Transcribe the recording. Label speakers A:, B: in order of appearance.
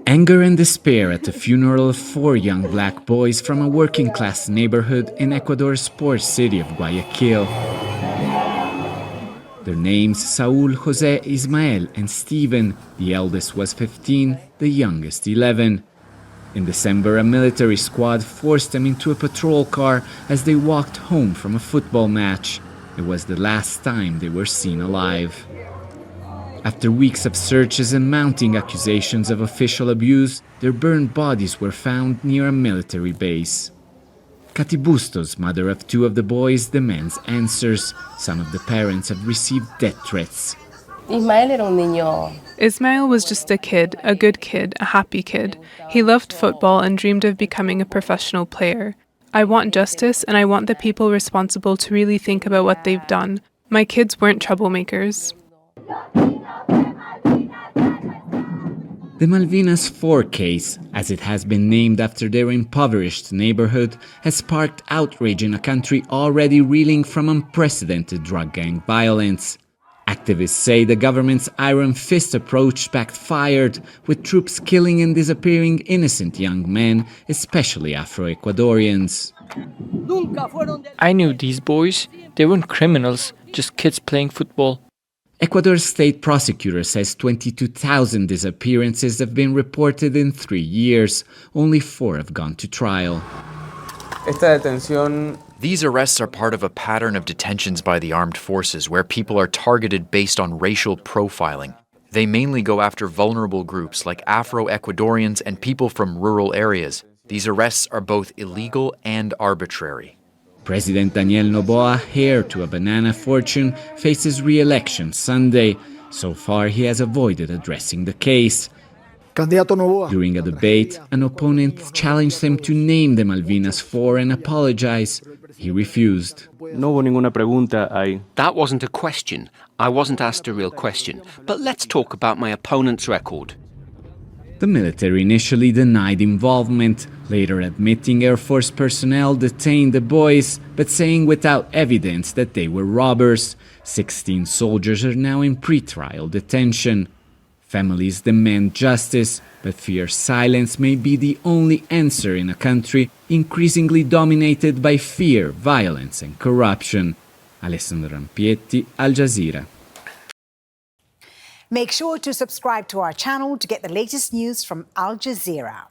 A: Anger and despair at the funeral of 4 young black boys from a working-class neighborhood in Ecuador's port city of Guayaquil. Their names Saul, Jose, Ismael, and Steven. The eldest was 15, the youngest 11. In December, a military squad forced them into a patrol car as they walked home from a football match. It was the last time they were seen alive. After weeks of searches and mounting accusations of official abuse, their burned bodies were found near a military base. Katy Bustos, mother of 2 of the boys, demands answers. Some of the parents have received death threats.
B: Ismail was just a kid, a good kid, a happy kid. He loved football and dreamed of becoming a professional player. I want justice, and I want the people responsible to really think about what they've done. My kids weren't troublemakers.
A: The Malvinas 4 case, as it has been named after their impoverished neighborhood, has sparked outrage in a country already reeling from unprecedented drug gang violence. Activists say the government's iron fist approach backfired, with troops killing and disappearing innocent young men, especially Afro-Ecuadorians.
C: I knew these boys. They weren't criminals, just kids playing football.
A: Ecuador's state prosecutor says 22,000 disappearances have been reported in 3 years. Only 4 have gone to trial.
D: These arrests are part of a pattern of detentions by the armed forces where people are targeted based on racial profiling. They mainly go after vulnerable groups like Afro-Ecuadorians and people from rural areas. These arrests are both illegal and arbitrary.
A: President Daniel Noboa, heir to a banana fortune, faces re-election Sunday. So far, he has avoided addressing the case. During a debate, an opponent challenged him to name the Malvinas 4 and apologize. He refused.
E: That wasn't a question. I wasn't asked a real question. But let's talk about my opponent's record.
A: The military initially denied involvement, later admitting Air Force personnel detained the boys, but saying without evidence that they were robbers. 16 soldiers are now in pre-trial detention. Families demand justice, but fear silence may be the only answer in a country increasingly dominated by fear, violence, and corruption. Alessandro Rampietti, Al Jazeera.
F: Make sure to subscribe to our channel to get the latest news from Al Jazeera.